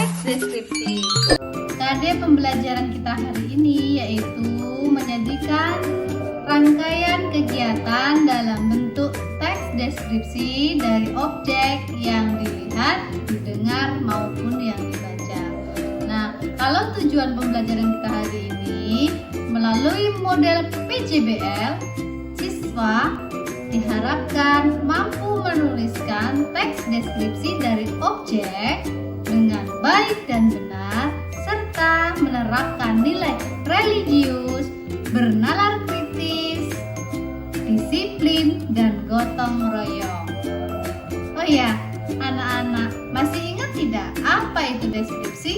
teks deskripsi. KD pembelajaran kita hari ini yaitu menyajikan rangkaian kegiatan dalam bentuk teks deskripsi dari objek yang dilihat, didengar maupun yang dibaca. Nah, kalau tujuan pembelajaran kita hari ini melalui model PJBL, siswa diharapkan mampu menuliskan teks deskripsi dari objek dengan baik dan benar, serta menerapkan nilai religius, bernalar kritis, disiplin, dan gotong royong. Oh ya, anak-anak masih ingat tidak apa itu deskripsi?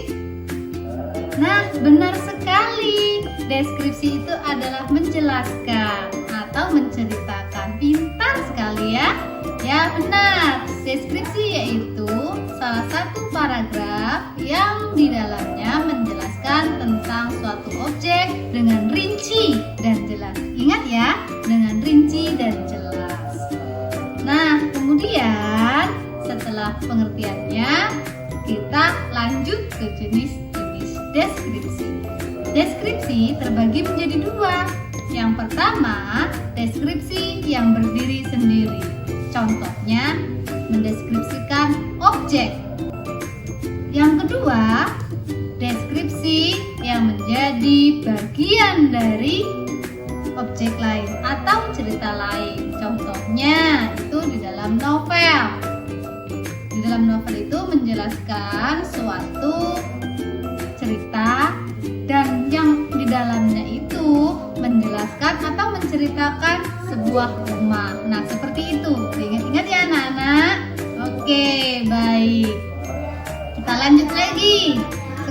Nah, benar sekali. Deskripsi itu adalah menjelaskan atau menceritakan. Pintar sekali ya. Ya benar, deskripsi yaitu salah satu paragraf yang di dalamnya menjelaskan tentang suatu objek dengan rinci dan jelas. Ingat ya, dengan rinci dan jelas. Nah, kemudian setelah pengertiannya, kita lanjut ke jenis-jenis deskripsi. Deskripsi terbagi menjadi dua. Yang pertama, deskripsi yang berdiri sendiri. Contohnya, mendeskripsikan objek. Yang kedua, deskripsi yang menjadi bagian dari objek lain atau cerita lain. Contohnya, itu di dalam novel. Di dalam novel itu menjelaskan suatu cerita dan yang di dalamnya itu menjelaskan atau menceritakan sebuah rumah. Nah, seperti itu. Ingat-ingat ya anak-anak. Oke, baik. Kita lanjut lagi.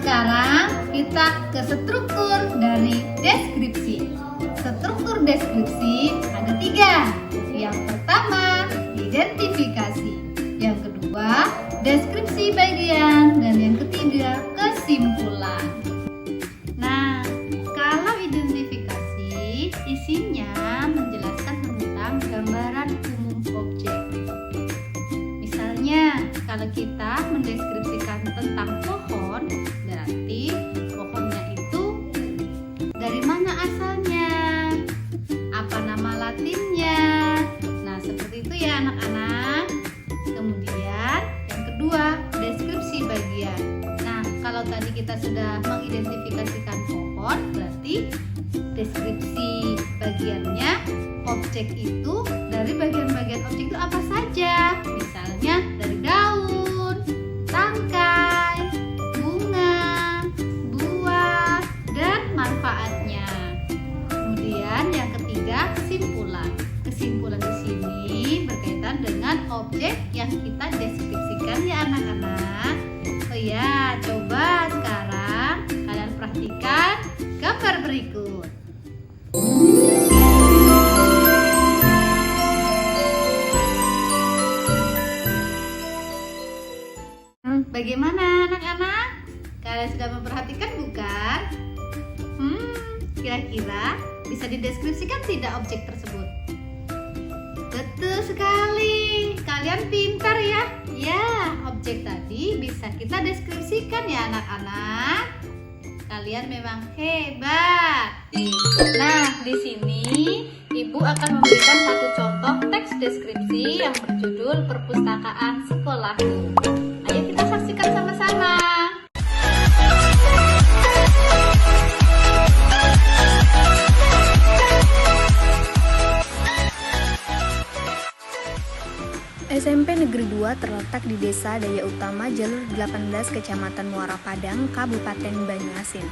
Sekarang kita ke struktur dari deskripsi. Struktur deskripsi ada 3. Yang pertama, identifikasi. Yang kedua, deskripsi bagian. Dan yang ketiga, kesimpulan. Nah, kalau identifikasi isinya menjelaskan tentang gambaran umum objek. Misalnya, kalau kita mendeskripsikan tentang pohon, berarti pohonnya itu dari mana asalnya, apa nama latinnya. Nah, seperti itu ya anak-anak. Kemudian yang kedua, deskripsi bagian. Nah, kalau tadi kita sudah mengidentifikasikan pohon, berarti deskripsi bagiannya objek itu dari bagian-bagian objek itu apa saja. Misalnya dari daun, tangkai, bunga, buah, dan manfaatnya. Kemudian yang ketiga, kesimpulan. Kesimpulan di sini berkaitan dengan objek yang kita deskripsikan ya anak-anak. Oh ya, coba sekarang kalian perhatikan gambar berikut. Bagaimana anak-anak? Kalian sudah memperhatikan bukan? Kira-kira bisa dideskripsikan tidak objek tersebut? Betul sekali. Kalian pintar ya. Ya, objek tadi bisa kita deskripsikan ya anak-anak. Kalian memang hebat. Nah, di sini Ibu akan memberikan satu contoh teks deskripsi yang berjudul Perpustakaan Sekolahku. Ayo kita saksikan sama-sama. SMP Negeri 2 terletak di Desa Daya Utama, Jalur 18, Kecamatan Muara Padang, Kabupaten Banyuasin.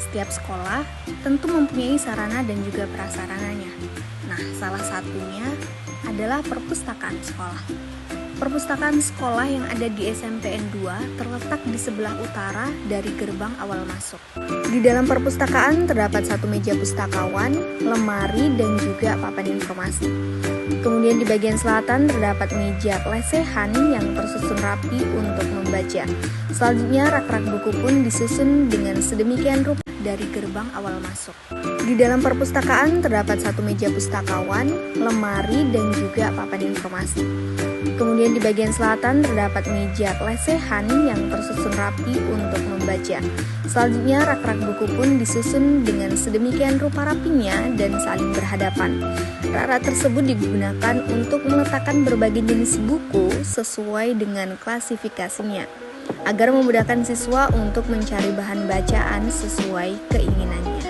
Setiap sekolah tentu mempunyai sarana dan juga prasarananya. Nah, salah satunya adalah perpustakaan sekolah. Perpustakaan sekolah yang ada di SMPN 2 terletak di sebelah utara dari gerbang awal masuk. Di dalam perpustakaan terdapat satu meja pustakawan, lemari, dan juga papan informasi. Kemudian di bagian selatan terdapat meja lesehan yang tersusun rapi untuk membaca. Selanjutnya rak-rak buku pun disusun dengan sedemikian rupa dari gerbang awal masuk. Di dalam perpustakaan terdapat satu meja pustakawan, lemari, dan juga papan informasi. Kemudian di bagian selatan terdapat meja lesehan yang tersusun rapi untuk membaca. Selanjutnya rak-rak buku pun disusun dengan sedemikian rupa rapinya dan saling berhadapan. Rak-rak tersebut digunakan untuk meletakkan berbagai jenis buku sesuai dengan klasifikasinya, agar memudahkan siswa untuk mencari bahan bacaan sesuai keinginannya.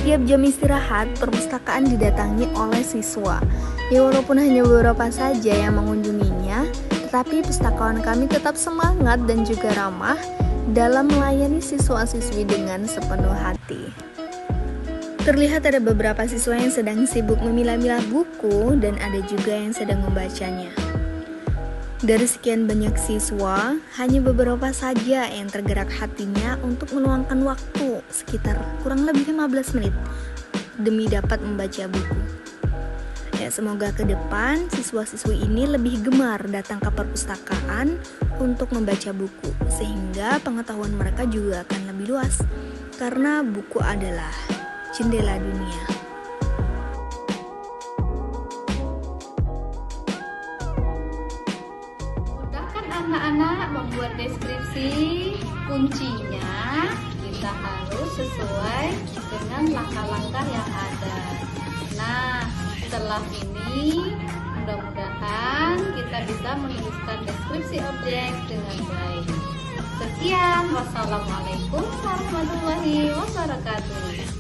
Setiap jam istirahat, perpustakaan didatangi oleh siswa. Ya walaupun hanya beberapa saja yang mengunjunginya, tetapi pustakawan kami tetap semangat dan juga ramah dalam melayani siswa-siswi dengan sepenuh hati. Terlihat ada beberapa siswa yang sedang sibuk memilah-milah buku dan ada juga yang sedang membacanya. Dari sekian banyak siswa, hanya beberapa saja yang tergerak hatinya untuk meluangkan waktu sekitar kurang lebih 15 menit demi dapat membaca buku. Ya, semoga ke depan siswa-siswi ini lebih gemar datang ke perpustakaan untuk membaca buku, sehingga pengetahuan mereka juga akan lebih luas, karena buku adalah jendela dunia. Anak-anak membuat deskripsi, kuncinya kita harus sesuai dengan langkah-langkah yang ada. Nah, setelah ini mudah-mudahan kita bisa menuliskan deskripsi objek dengan baik. Sekian, wassalamualaikum warahmatullahi wabarakatuh.